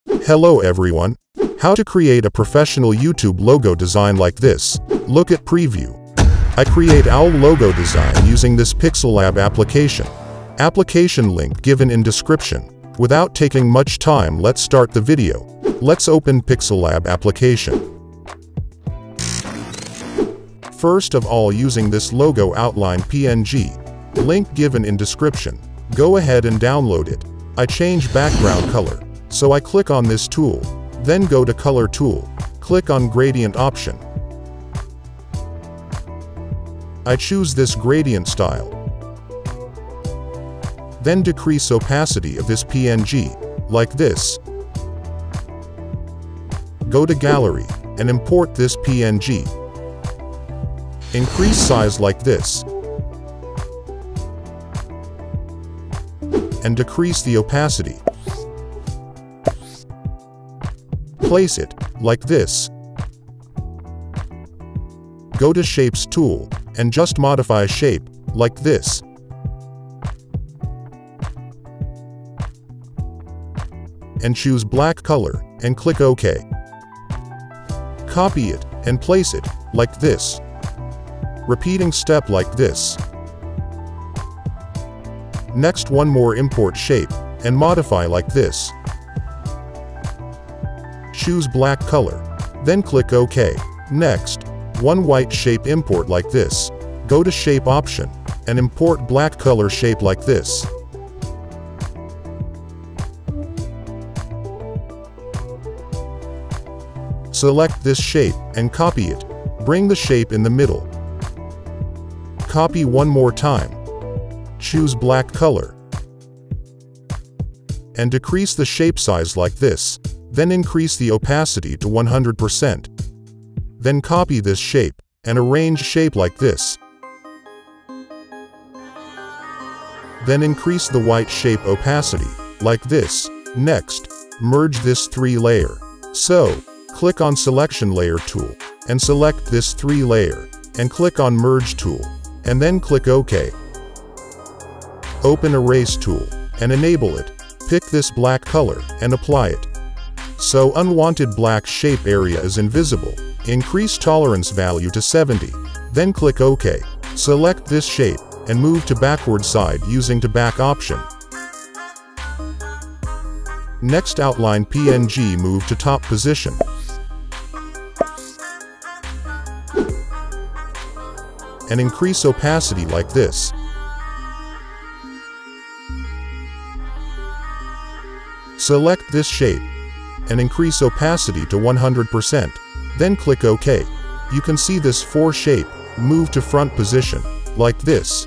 Hello everyone. How to create a professional YouTube logo design like this. Look at preview. I create our logo design using this Pixellab application. Application link given in description. Without taking much time, let's start the video. Let's open Pixellab application. First of all, using this logo outline PNG, link given in description, go ahead and download it. I change background color, so I click on this tool, then go to color tool, click on gradient option. I choose this gradient style. Then decrease opacity of this PNG, like this. Go to gallery, and import this PNG. Increase size like this. And decrease the opacity. Place it, like this. Go to Shapes tool, and just modify shape, like this. And choose black color, and click OK. Copy it, and place it, like this. Repeating step like this. Next, one more import shape, and modify like this. Choose black color, then click OK. Next, one white shape import like this. Go to shape option, and import black color shape like this. Select this shape, and copy it. Bring the shape in the middle. Copy one more time. Choose black color. And decrease the shape size like this. Then increase the opacity to 100%. Then copy this shape, and arrange shape like this. Then increase the white shape opacity, like this. Next, merge this 3 layer. So, click on Selection Layer tool, and select this 3 layer, and click on Merge tool, and then click OK. Open Erase tool, and enable it. Pick this black color, and apply it. So unwanted black shape area is invisible. Increase tolerance value to 70. Then click OK. Select this shape, and move to backward side using to back option. Next, outline PNG, move to top position. And increase opacity like this. Select this shape, and increase opacity to 100%. Then click OK. You can see this 4 shape, move to front position, like this.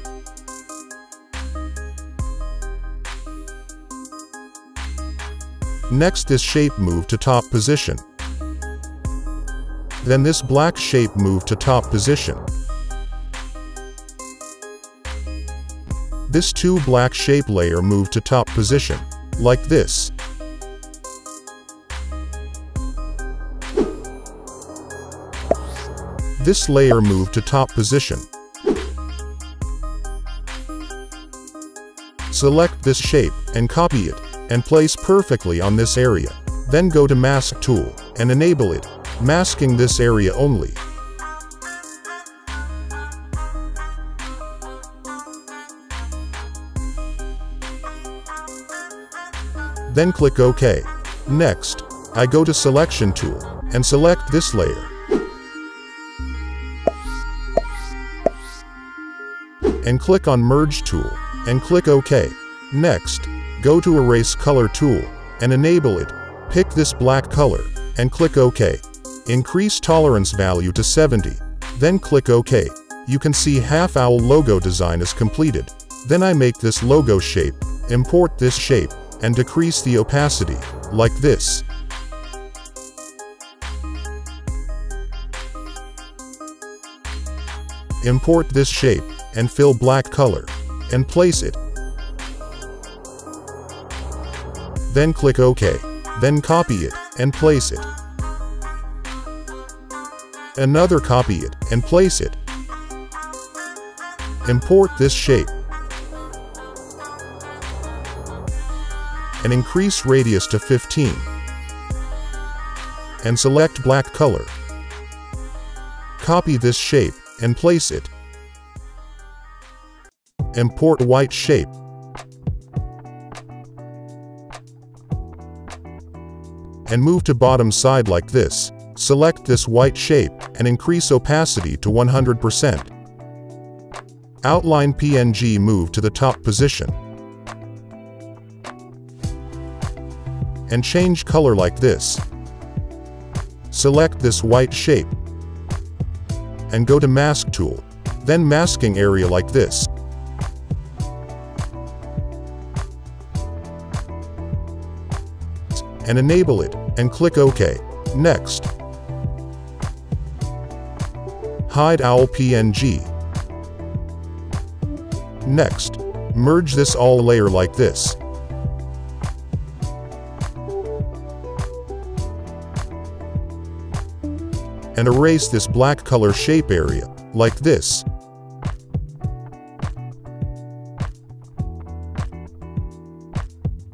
Next, this shape move to top position. Then this black shape move to top position. This 2 black shape layer move to top position, like this. This layer move to top position. Select this shape, and copy it, and place perfectly on this area. Then go to Mask tool, and enable it, masking this area only. Then click OK. Next, I go to Selection tool, and select this layer. And click on Merge tool, and click OK. Next, go to Erase color tool, and enable it. Pick this black color, and click OK. Increase tolerance value to 70. Then click OK. You can see half our logo design is completed. Then I make this logo shape, import this shape, and decrease the opacity, like this. Import this shape, and fill black color, and place it. Then click OK. Then copy it, and place it. Another copy it, and place it. Import this shape. And increase radius to 15. and select black color. Copy this shape and place it. Import white shape. And move to bottom side like this. Select this white shape and increase opacity to 100%. Outline PNG move to the top position. And change color like this. Select this white shape. And go to Mask tool. Then masking area like this. And enable it, and click OK. Next. Hide owl PNG. Next. Merge this all layer like this. And erase this black color shape area, like this.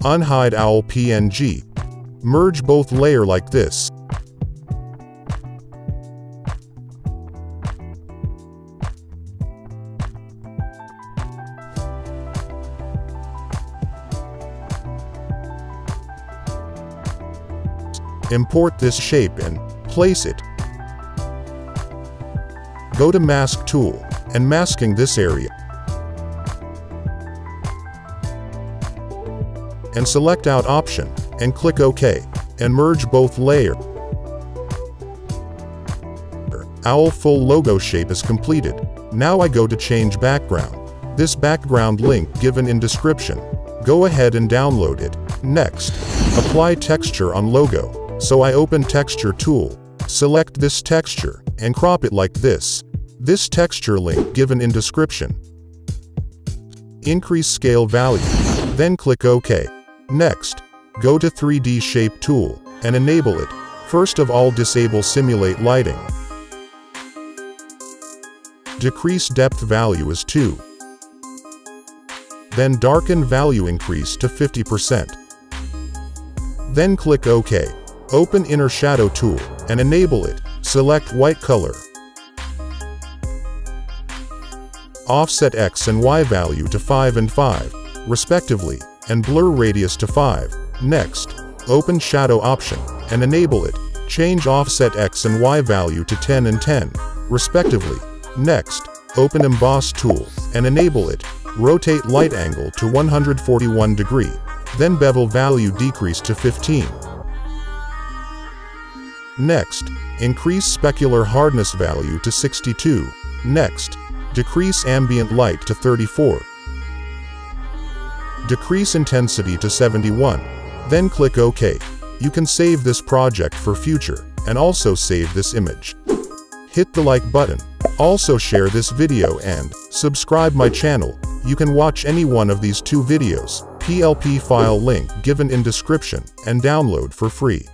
Unhide owl PNG. Merge both layer like this. Import this shape and place it. Go to Mask tool and masking this area. And select out option and click OK and merge both layer. Owl full logo shape is completed. Now I go to change background. This background link given in description. Go ahead and download it. Next, apply texture on logo. So I open texture tool, select this texture and crop it like this. This texture link given in description. Increase scale value, then click OK. Next, go to 3D shape tool and enable it. First of all, disable simulate lighting. Decrease depth value is 2. Then darken value increase to 50%. Then click OK. Open inner shadow tool and enable it. Select white color. Offset X and Y value to 5 and 5, respectively, and blur radius to 5. Next, open shadow option and enable it. Change offset X and Y value to 10 and 10, respectively. Next, open emboss tool and enable it. Rotate light angle to 141 degree. Then bevel value decrease to 15. Next, increase specular hardness value to 62. Next, decrease ambient light to 34. Decrease intensity to 71. Then click OK. You can save this project for future, and also save this image. Hit the like button. Also share this video and subscribe my channel. You can watch any one of these two videos, PLP file link given in description, and download for free.